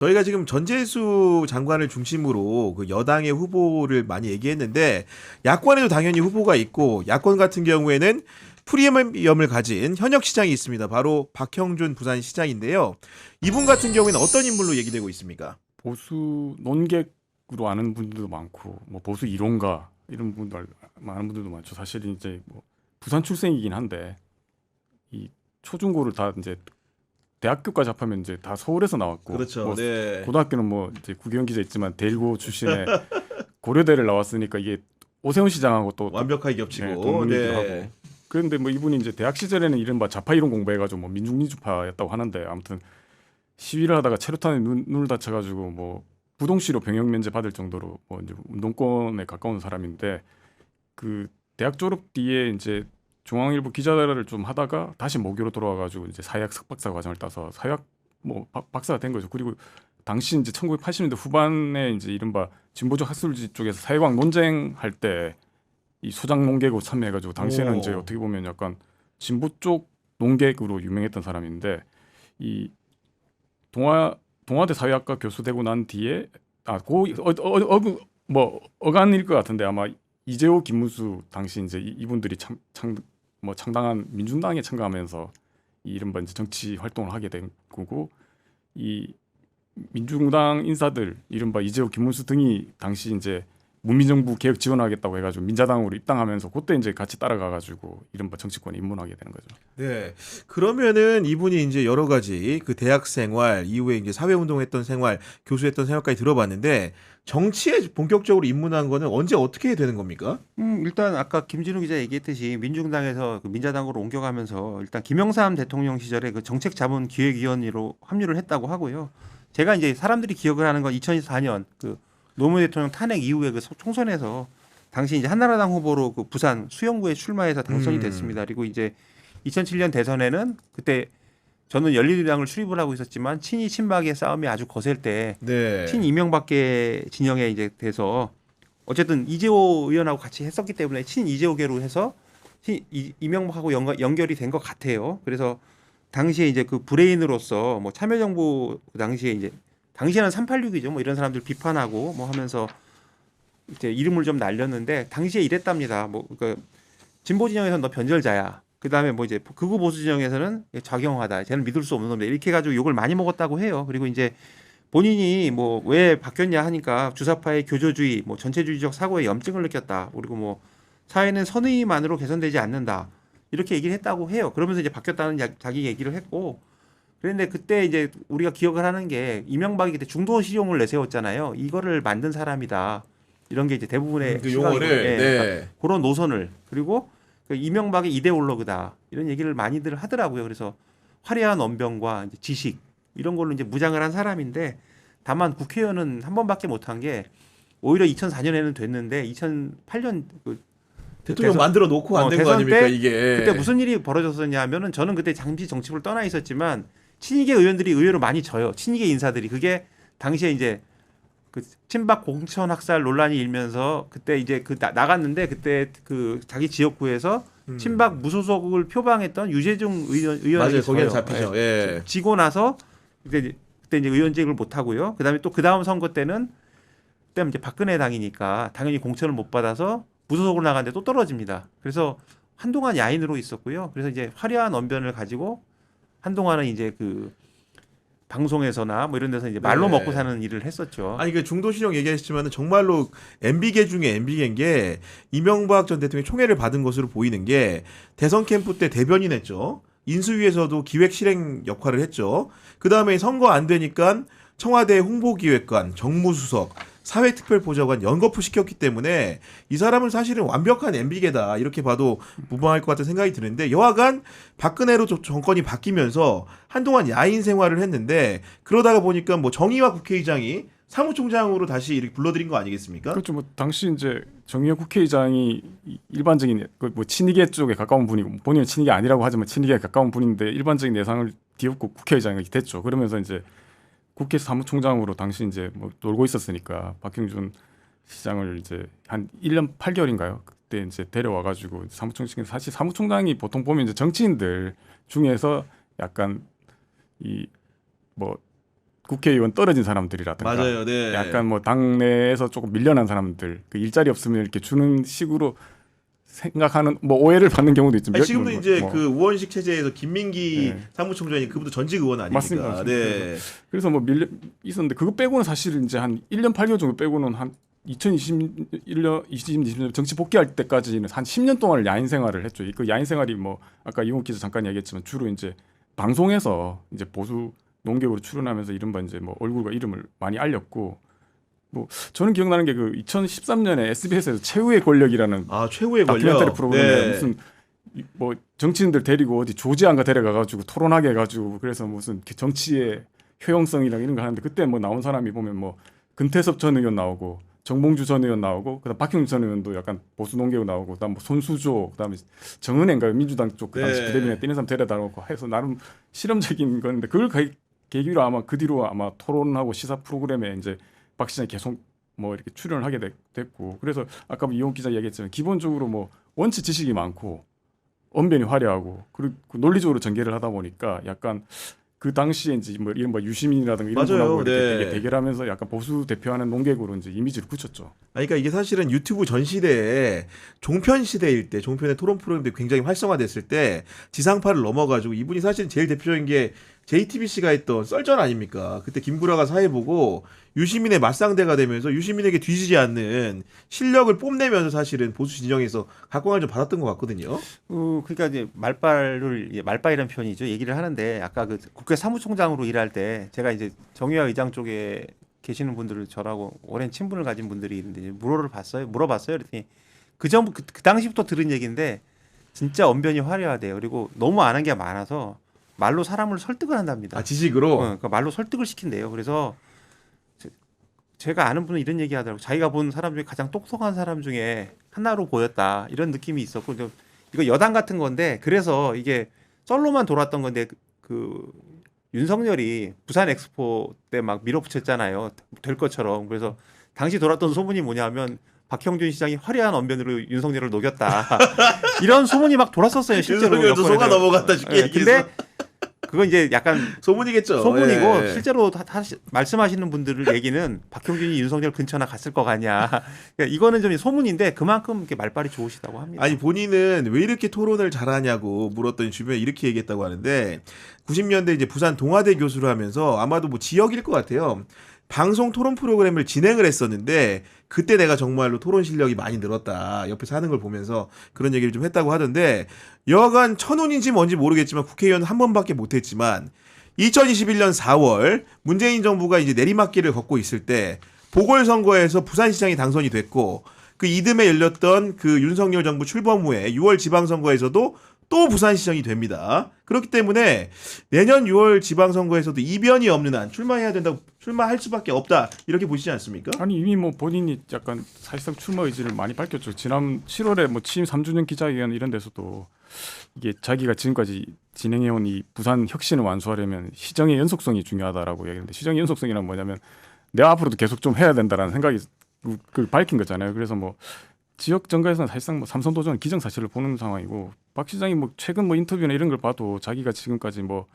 저희가 지금 전재수 장관을 중심으로 그 여당의 후보를 많이 얘기했는데 야권에도 당연히 후보가 있고 야권 같은 경우에는 프리미엄을 가진 현역 시장이 있습니다. 바로 박형준 부산시장인데요. 이분 같은 경우에는 어떤 인물로 얘기되고 있습니까? 보수 논객으로 아는 분들도 많고 뭐 보수 이론가 이런 분들 많은 분들도 많죠. 사실 이제 뭐 부산 출생이긴 한데 이 초중고를 다 이제 대학교까지 합하면 이제 다 서울에서 나왔고 그렇죠. 뭐 네. 고등학교는 뭐 이제 국회의원 기자 있지만 대일고 출신의 고려대를 나왔으니까 이게 오세훈 시장하고 또 완벽하게 겹치고. 동문이기도 네. 하고 그런데 뭐 이분이 이제 대학 시절에는 이른바 좌파 이론 공부해가지고 뭐 민중민주파였다고 하는데 아무튼 시위를 하다가 체류탄에 눈을 다쳐가지고 뭐 부동시로 병역 면제 받을 정도로 뭐 이제 운동권에 가까운 사람인데 그 대학 졸업 뒤에 이제 중앙일보 기자를 좀 하다가 다시 모교로 돌아와가지고 이제 사회학 석박사 과정을 따서 사회학 뭐 박사가 된 거죠. 그리고 당시 이제 1980년대 후반에 이제 이른바 진보적 학술지 쪽에서 사회과학 논쟁할 때 이 소장 논객으로 참여해가지고 당시에는 이제 어떻게 보면 약간 진보 쪽 논객으로 유명했던 사람인데 이 동아대 사회학과 교수 되고 난 뒤에 뭐 어간일 것 같은데 아마 이재호 김문수 당시 이제 이분들이 창당한 민중당에 참가하면서 이 이른바 이제 정치 활동을 하게 된 거고 이 민중당 인사들 이른바 이재호 김문수 등이 당시 이제 문민정부 개혁 지원하겠다고 해가지고 민자당으로 입당하면서 그때 이제 같이 따라가가지고 이른바 정치권에 입문하게 되는 거죠. 네. 그러면은 이분이 이제 여러 가지 그 대학 생활 이후에 이제 사회운동했던 생활, 교수했던 생활까지 들어봤는데 정치에 본격적으로 입문한 거는 언제 어떻게 되는 겁니까? 일단 아까 김진우 기자 얘기했듯이 민중당에서 그 민자당으로 옮겨가면서 일단 김영삼 대통령 시절에 그 정책자문기획위원으로 합류를 했다고 하고요. 제가 이제 사람들이 기억을 하는 건 2004년 그 노무현 대통령 탄핵 이후에 그 총선에서 당시 이제 한나라당 후보로 그 부산 수영구에 출마해서 당선이 됐습니다. 그리고 이제 2007년 대선에는 그때 저는 열린우리당을 출입을 하고 있었지만 친이 친박의 싸움이 아주 거셀 때 네. 친이명박계 진영에 이제 돼서 어쨌든 이재호 의원하고 같이 했었기 때문에 친이재호계로 해서 이명박하고 연결이 된 것 같아요. 그래서 당시에 이제 그 브레인으로서 뭐 참여정부 당시에 이제 당시에는 386이죠. 뭐 이런 사람들 비판하고 뭐 하면서 이제 이름을 좀 날렸는데 당시에 이랬답니다. 뭐 그 진보 진영에서는 너 변절자야. 그다음에 뭐 이제 극우 보수 진영에서는 좌경화다. 쟤는 믿을 수 없는 놈이다. 이렇게 해가지고 욕을 많이 먹었다고 해요. 그리고 이제 본인이 뭐 왜 바뀌었냐 하니까 주사파의 교조주의, 뭐 전체주의적 사고에 염증을 느꼈다. 그리고 뭐 사회는 선의만으로 개선되지 않는다. 이렇게 얘기를 했다고 해요. 그러면서 이제 바뀌었다는 자기 얘기를 했고, 그런데 그때 이제 우리가 기억을 하는 게 이명박이 그때 중도 실용을 내세웠잖아요. 이거를 만든 사람이다. 이런 게 이제 대부분의 그 용어를 그러니까 그런 노선을 그리고 그 이명박의 이데올로그다 이런 얘기를 많이들 하더라고요. 그래서 화려한 언변과 이제 지식 이런 걸로 이제 무장을 한 사람인데 다만 국회의원은 한 번밖에 못한 게 오히려 2004년에는 됐는데 2008년 그 대통령 만들어 놓고 안 된 거 대선 아닙니까 때 이게? 그때 무슨 일이 벌어졌었냐면은 저는 그때 잠시 정치부를 떠나 있었지만 친이계 의원들이 의외로 많이 져요. 친이계 인사들이 그게 당시에 이제 그 친박 공천 학살 논란이 일면서 그때 이제 그 나갔는데 그때 그 자기 지역구에서 친박 무소속을 표방했던 유재중 의원이 맞아요. 거기에 져요. 잡히죠. 예. 지고 나서 그때 이제 의원직을 못 하고요. 그다음에 또 그 다음 선거 때는 그때 이제 박근혜 당이니까 당연히 공천을 못 받아서 무소속으로 나갔는데 또 떨어집니다. 그래서 한동안 야인으로 있었고요. 그래서 이제 화려한 언변을 가지고 한동안은 이제 그 방송에서나 뭐 이런 데서 이제 말로 네. 먹고 사는 일을 했었죠. 아니 그 중도 실용 얘기하셨지만은 정말로 MB계 중에 MB계인 게 이명박 전 대통령이 총애를 받은 것으로 보이는 게 대선 캠프 때 대변인 했죠. 인수위에서도 기획 실행 역할을 했죠. 그 다음에 선거 안 되니까 청와대 홍보기획관, 정무수석, 사회특별보좌관 연거푸 시켰기 때문에 이 사람은 사실은 완벽한 MB계다 이렇게 봐도 무방할 것 같은 생각이 드는데 여하간 박근혜로 정권이 바뀌면서 한동안 야인 생활을 했는데 그러다가 보니까 뭐 정의화 국회의장이 사무총장으로 다시 이렇게 불러들인 거 아니겠습니까? 그렇죠. 뭐 당시 이제 정의용 국회의장이 일반적인 뭐 친이계 쪽에 가까운 분이고 본인은 친이계 아니라고 하지만 친이계에 가까운 분인데 일반적인 예상을 뒤엎고 국회의장이 됐죠. 그러면서 이제 국회 사무총장으로 당시 이제 뭐 놀고 있었으니까 박형준 시장을 이제 한 1년 8개월인가요? 그때 이제 데려와 가지고 사무총장 사실 사무총장이 보통 보면 이제 정치인들 중에서 약간 이 뭐 국회의원 떨어진 사람들이라든가 맞아요. 네. 약간 뭐 당내에서 조금 밀려난 사람들 그 일자리 없으면 이렇게 주는 식으로 생각하는 뭐 오해를 받는 경우도 있지만 아니, 지금도 이제 뭐. 그 우원식 체제에서 김민기 네. 사무총장이 그분도 전직 의원 아닙니까? 맞습니다. 네. 그래서 뭐 밀려 있었는데 그거 빼고는 사실 이제 한 1년 8개월 정도 빼고는 한 2020년 정치 복귀할 때까지는 한 10년 동안을 야인 생활을 했죠. 그 야인 생활이 뭐 아까 이용 기자 잠깐 얘기했지만 주로 이제 방송에서 이제 보수 농객으로 출연하면서 이른바 이제 뭐 얼굴과 이름을 많이 알렸고 뭐 저는 기억나는 게 그 2013년에 SBS에서 최후의 권력이라는 아, 최후의 다큐멘터리 권력. 프로그램에 네. 무슨 뭐 정치인들 데리고 어디 조지아인가 데려가가지고 토론하게 해가지고 그래서 무슨 정치의 효용성이랑 이런 거 하는데 그때 뭐 나온 사람이 보면 뭐 금태섭 전 의원 나오고 정봉주 전 의원 나오고 그다음 박형준 전 의원도 약간 보수 농객으로 나오고 그다음 뭐 손수조 그다음에 정은혜인가요 민주당 쪽 그 당시 네. 비대위원회 뛰는 사람 데려다 놓고 해서 나름 실험적인 건데 그걸 계기로 아마 그 뒤로 아마 토론하고 시사 프로그램에 이제 박 시장이 계속 뭐 이렇게 출연을 하게 됐고 그래서 아까 이용 기자 얘기했지만 기본적으로 뭐 원체 지식이 많고 언변이 화려하고 그리고 논리적으로 전개를 하다 보니까 약간 그 당시에 이제 뭐 이런 뭐 유시민이라든가 이런 맞아요. 분하고 이렇게 네. 되게 대결하면서 약간 보수 대표하는 농객으로 이제 이미지를 굳혔죠. 아니, 그러니까 이게 사실은 유튜브 전 시대에 종편 시대일 때 종편의 토론 프로그램들이 굉장히 활성화됐을 때 지상파를 넘어가지고 이분이 사실 제일 대표적인 게 JTBC가 했던 썰전 아닙니까? 그때 김구라가 사회 보고 유시민의 맞상대가 되면서 유시민에게 뒤지지 않는 실력을 뽐내면서 사실은 보수 진영에서 각광을 좀 받았던 것 같거든요. 그러니까 이제 말빨이라는 표현이죠. 얘기를 하는데 아까 그 국회 사무총장으로 일할 때 제가 이제 정의화 의장 쪽에 계시는 분들을 저라고 오랜 친분을 가진 분들이 있는데 이제 물어봤어요. 그랬더니 그 당시부터 들은 얘기인데 진짜 언변이 화려하대요. 그리고 너무 아는 게 많아서 말로 사람을 설득을 한답니다. 아, 지식으로. 그러니까 말로 설득을 시킨대요. 그래서 제가 아는 분은 이런 얘기 하더라고요. 자기가 본 사람 중에 가장 똑똑한 사람 중에 하나로 보였다. 이런 느낌이 있었고 이거 여당 같은 건데 그래서 이게 썰로만 돌았던 건데 그 윤석열이 부산 엑스포 때 막 밀어붙였잖아요. 될 것처럼. 그래서 당시 돌았던 소문이 뭐냐면 박형준 시장이 화려한 언변으로 윤석열을 녹였다. 이런 소문이 막 돌았었어요. 실제로. 윤석열도 속아 여권에서. 넘어갔다 쉽게 예, 얘기해서. 근데 그건 이제 약간 소문이겠죠. 소문이고 예. 실제로 말씀하시는 분들 얘기는 박형준이 윤석열 근처나 갔을 거 아니야. 그러니까 이거는 좀 소문인데 그만큼 이렇게 말빨이 좋으시다고 합니다. 아니, 본인은 왜 이렇게 토론을 잘하냐고 물었더니 주변에 이렇게 얘기했다고 하는데 90년대 이제 부산 동아대 교수를 하면서 아마도 뭐 지역일 것 같아요. 방송 토론 프로그램을 진행을 했었는데 그때 내가 정말로 토론 실력이 많이 늘었다. 옆에서 하는 걸 보면서 그런 얘기를 좀 했다고 하던데 여간 천운인지 뭔지 모르겠지만 국회의원 한 번밖에 못했지만 2021년 4월 문재인 정부가 이제 내리막길을 걷고 있을 때 보궐선거에서 부산시장이 당선이 됐고 그 이듬해 열렸던 그 윤석열 정부 출범 후에 6월 지방선거에서도 또 부산시장이 됩니다. 그렇기 때문에 내년 6월 지방선거에서도 이변이 없는 한 출마해야 된다고 출마할 수밖에 없다 이렇게 보시지 않습니까? 아니 이미 뭐 본인이 약간 사실상 출마 의지를 많이 밝혔죠. 지난 7월에 뭐 취임 3주년 기자회견 이런 데서도 이게 자기가 지금까지 진행해온 이 부산 혁신을 완수하려면 시정의 연속성이 중요하다라고 얘기했는데 시정의 연속성이란 뭐냐면 내가 앞으로도 계속 좀 해야 된다라는 생각이 그걸 밝힌 거잖아요. 그래서 뭐 지역 정가에서는 사실상 뭐 삼선 도전 기정사실을 보는 상황이고 박 시장이 뭐 최근 뭐 인터뷰나 이런 걸 봐도 자기가 지금까지 뭐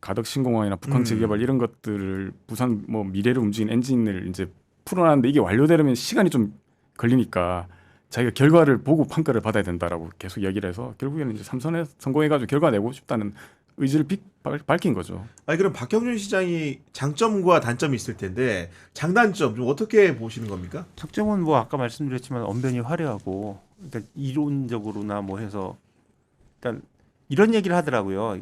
가덕 신공항이나 북한 재개발 이런 것들을 부산 뭐 미래를 움직이는 엔진을 이제 풀어놨는데 이게 완료되려면 시간이 좀 걸리니까 자기가 결과를 보고 평가를 받아야 된다라고 계속 얘기를 해서 결국에는 이제 삼선에 성공해가지고 결과 내고 싶다는 의지를 밝힌 거죠. 아니 그럼 박형준 시장이 장점과 단점이 있을 텐데 장단점 좀 어떻게 보시는 겁니까? 장점은 뭐 아까 말씀드렸지만 언변이 화려하고 그러니까 이론적으로나 뭐 해서 일단 이런 얘기를 하더라고요.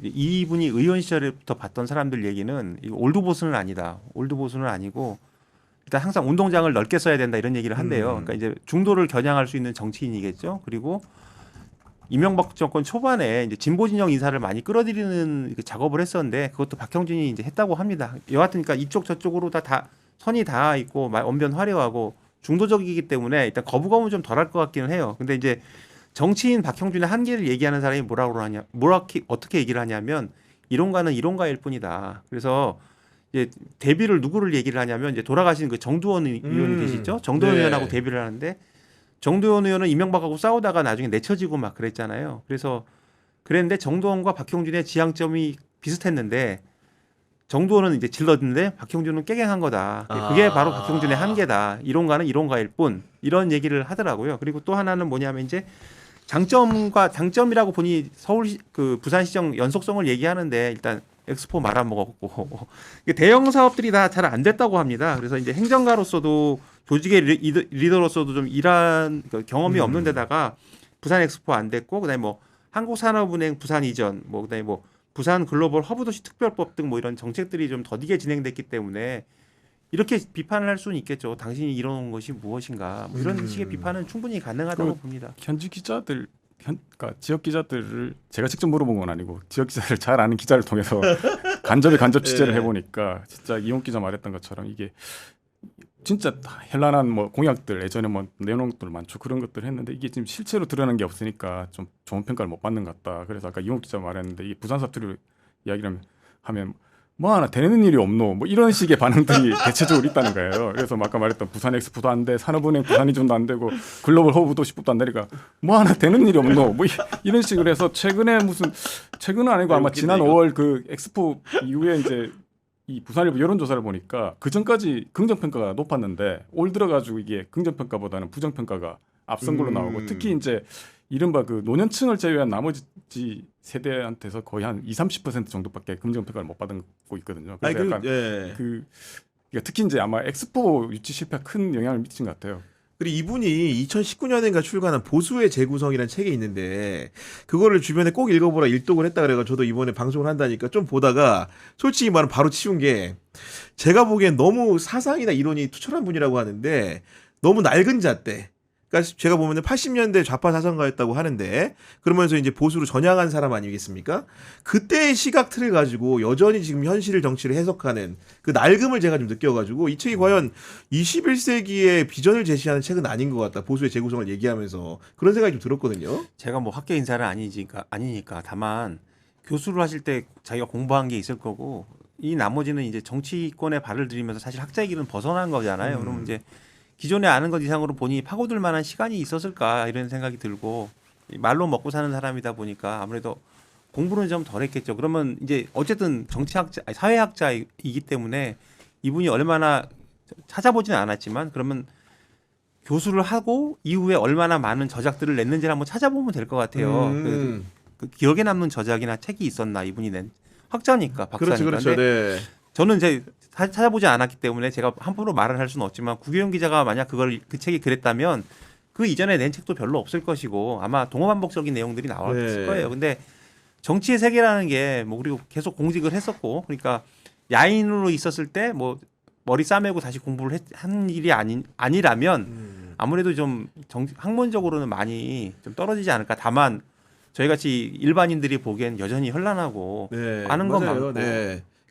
이분이 의원 시절부터 봤던 사람들 얘기는 올드보스는 아니다. 올드보스는 아니고 일단 항상 운동장을 넓게 써야 된다 이런 얘기를 한대요. 그러니까 이제 중도를 겨냥할 수 있는 정치인이겠죠. 그리고 이명박 정권 초반에 이제 진보 진영 인사를 많이 끌어들이는 작업을 했었는데 그것도 박형준이 이제 했다고 합니다. 여하튼 그러니까 이쪽 저쪽으로 다 선이 다 있고 언변 화려하고 중도적이기 때문에 일단 거부감은 좀 덜할 것 같기는 해요. 근데 이제 정치인 박형준의 한계를 얘기하는 사람이 어떻게 얘기를 하냐면 이론가는 이론가일 뿐이다. 그래서 이제 대비를 누구를 얘기를 하냐면 이제 돌아가신 그 정두원 의원이 계시죠. 정두원 네. 의원하고 대비를 하는데 정두원 의원은 이명박하고 싸우다가 나중에 내쳐지고 막 그랬잖아요. 그래서 그랬는데 정두원과 박형준의 지향점이 비슷했는데 정도는 이제 질렀는데 박형준은 깨갱한 거다. 그게 바로 박형준의 한계다. 이론가는 이론가일 뿐 이런 얘기를 하더라고요. 그리고 또 하나는 뭐냐면 이제 장점이라고 보니 그 부산시청 연속성을 얘기하는데 일단 엑스포 말아먹었고 대형 사업들이 다 잘 안 됐다고 합니다. 그래서 이제 행정가로서도 조직의 리더로서도 좀 일한 경험이 없는 데다가 부산 엑스포 안 됐고 그다음에 뭐 한국산업은행 부산 이전 뭐 그다음에 뭐 부산 글로벌 허브도시 특별법 등 뭐 이런 정책들이 좀 더디게 진행됐기 때문에 이렇게 비판을 할 수는 있겠죠. 당신이 이뤄놓은 것이 무엇인가 뭐 이런 식의 비판은 충분히 가능하다고 봅니다. 현지 기자들 그러니까 지역 기자들을 제가 직접 물어본 건 아니고 지역 기자를 잘 아는 기자를 통해서 간접 취재를 해보니까 진짜 이용 기자 말했던 것처럼 이게 진짜 현란한 뭐 공약들 예전에 뭐 내놓은 것들 많죠. 그런 것들 했는데 이게 지금 실체로 드러나는 게 없으니까 좀 좋은 평가를 못 받는 것 같다. 그래서 아까 이용 기자 말했는데 이게 부산 사투리로 이야기를 하면 뭐 하나 되는 일이 없노 뭐 이런 식의 반응들이 대체적으로 있다는 거예요. 그래서 아까 말했던 부산 엑스포도 안 돼, 산업은행 부산 이전도 안 되고 글로벌 허브 도시법도 안 되니까 뭐 하나 되는 일이 없노 뭐 이런 식으로 해서 최근은 아니고 아마 지난 5월 그 엑스포 이후에 이제 이 부산일보 여론조사를 보니까 그 전까지 긍정평가가 높았는데 올 들어가지고 이게 긍정평가보다는 부정평가가 앞선 걸로 나오고 특히 이제 이른바 그 노년층을 제외한 나머지 세대한테서 거의 한 20-30% 정도밖에 긍정평가를 못 받고 있거든요. 그래서 약간 그러니까 특히 이제 아마 엑스포 유치 실패가 큰 영향을 미친 것 같아요. 그리고 이분이 2019년인가 출간한 보수의 재구성이라는 책이 있는데 그거를 주변에 꼭 읽어보라 일독을 했다 그래가 저도 이번에 방송을 한다니까 좀 보다가 솔직히 말하면 바로 치운 게 제가 보기엔 너무 사상이나 이론이 투철한 분이라고 하는데 너무 낡은 잣대. 그러니까 제가 보면은 80년대 좌파 사상가였다고 하는데 그러면서 이제 보수로 전향한 사람 아니겠습니까? 그때의 시각 틀을 가지고 여전히 지금 현실을 정치를 해석하는 그 낡음을 제가 좀 느껴가지고 이 책이 과연 21세기의 비전을 제시하는 책은 아닌 것 같다. 보수의 재구성을 얘기하면서 그런 생각이 좀 들었거든요. 제가 뭐 학계 인사는 아니니까 다만 교수를 하실 때 자기가 공부한 게 있을 거고 이 나머지는 이제 정치권에 발을 들이면서 사실 학자의 길은 벗어난 거잖아요. 그러면 이제 기존에 아는 것 이상으로 보니 파고들 만한 시간이 있었을까 이런 생각이 들고 말로 먹고 사는 사람이다 보니까 아무래도 공부는 좀 덜 했겠죠. 그러면 이제 어쨌든 사회학자이기 때문에 이분이 얼마나 찾아보지는 않았지만 그러면 교수를 하고 이후에 얼마나 많은 저작들을 냈는지를 한번 찾아보면 될 것 같아요. 그 기억에 남는 저작이나 책이 있었나 이분이 낸 학자니까 박사니까. 그렇죠. 네. 저는 이제 찾아보지 않았기 때문에 제가 함부로 말을 할 수는 없지만 구교영 기자가 만약 그 책이 그랬다면 그 이전에 낸 책도 별로 없을 것이고 아마 동어반복적인 내용들이 나왔을 거예요. 근데 정치의 세계라는 게 뭐 그리고 계속 공직을 했었고 그러니까 야인으로 있었을 때 뭐 머리 싸매고 다시 공부를 한 일이 아니라면 아무래도 좀 학문적으로는 많이 좀 떨어지지 않을까. 다만 저희 같이 일반인들이 보기엔 여전히 현란하고 아는 건 많고.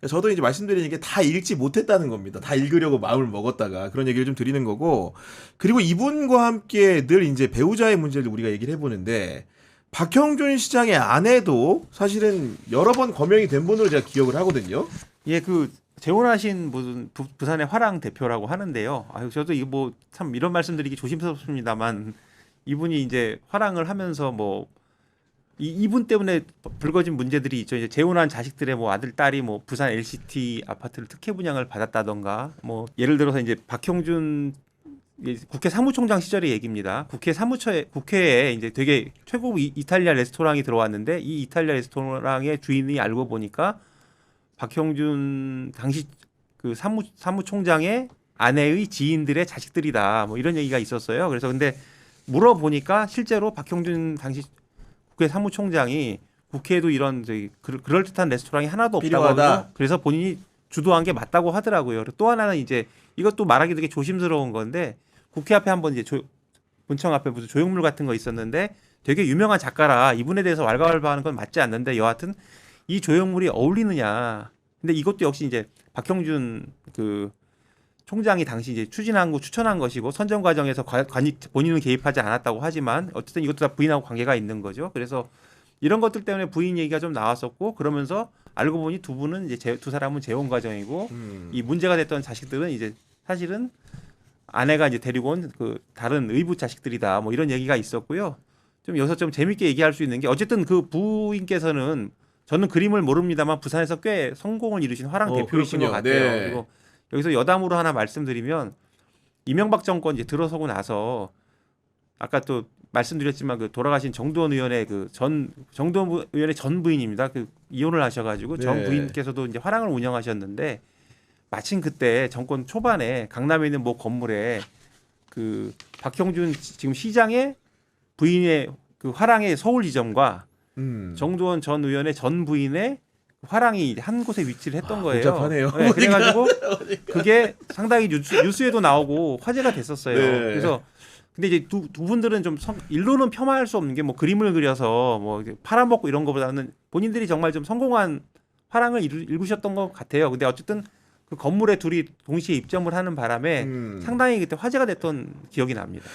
저도 이제 말씀드리는 게 다 읽지 못했다는 겁니다. 다 읽으려고 마음을 먹었다가 그런 얘기를 좀 드리는 거고 그리고 이분과 함께 늘 이제 배우자의 문제를 우리가 얘기를 해보는데 박형준 시장의 아내도 사실은 여러 번 거명이 된 분으로 제가 기억을 하거든요. 예, 그 재혼하신 무슨 부산의 화랑 대표라고 하는데요. 아유, 저도 이거 뭐 참 이런 말씀드리기 조심스럽습니다만 이분이 이제 화랑을 하면서 뭐 이분 때문에 불거진 문제들이 있죠. 이제 재혼한 자식들의 뭐 아들 딸이 뭐 부산 LCT 아파트를 특혜 분양을 받았다던가 뭐 예를 들어서 이제 박형준 국회 사무총장 시절의 얘기입니다. 국회에 이제 되게 최고급 이탈리아 레스토랑이 들어왔는데 이 이탈리아 레스토랑의 주인이 알고 보니까 박형준 당시 그 사무총장의 아내의 지인들의 자식들이다. 뭐 이런 얘기가 있었어요. 그래서 근데 물어보니까 실제로 박형준 당시 국회 사무총장이 국회에도 이런 그럴듯한 레스토랑이 하나도 없다고 하고 그래서 본인이 주도한 게 맞다고 하더라고요. 그리고 또 하나는 이제 이것도 말하기 되게 조심스러운 건데 국회 앞에 한번 이제 본청 앞에 무슨 조형물 같은 거 있었는데 되게 유명한 작가라 이분에 대해서 왈가왈부하는 건 맞지 않는데 여하튼 이 조형물이 어울리느냐. 근데 이것도 역시 이제 박형준 그 총장이 당시 이제 추천한 것이고 선정 과정에서 본인은 개입하지 않았다고 하지만 어쨌든 이것도 다 부인하고 관계가 있는 거죠. 그래서 이런 것들 때문에 부인 얘기가 좀 나왔었고 그러면서 알고 보니 두 분은 이제 두 사람은 재혼 과정이고 이 문제가 됐던 자식들은 이제 사실은 아내가 이제 데리고 온 그 다른 의붓 자식들이다. 뭐 이런 얘기가 있었고요. 좀 여기서 좀 재밌게 얘기할 수 있는 게 어쨌든 그 부인께서는 저는 그림을 모릅니다만 부산에서 꽤 성공을 이루신 화랑 대표이신 것 그렇군요. 같아요. 네. 그리고 여기서 여담으로 하나 말씀드리면 이명박 정권 이제 들어서고 나서 아까 또 말씀드렸지만 그 돌아가신 정두원 의원의 정두원 의원의 전 부인입니다. 그 이혼을 하셔가지고 전 네. 부인께서도 이제 화랑을 운영하셨는데 마침 그때 정권 초반에 강남에 있는 모 건물에 그 박형준 지금 시장의 부인의 그 화랑의 서울 지점과 정두원 전 의원의 전 부인의 화랑이 한 곳에 위치를 했던 거예요. 복잡하네요. 네, 그래가지고 그게 상당히 뉴스에도 나오고 화제가 됐었어요. 네. 그래서 근데 이제 두 분들은 좀 일로는 폄하할 수 없는 게 뭐 그림을 그려서 뭐 팔아먹고 이런 거보다는 본인들이 정말 좀 성공한 화랑을 일구셨던 것 같아요. 근데 어쨌든 그 건물에 둘이 동시에 입점을 하는 바람에 상당히 그때 화제가 됐던 기억이 납니다.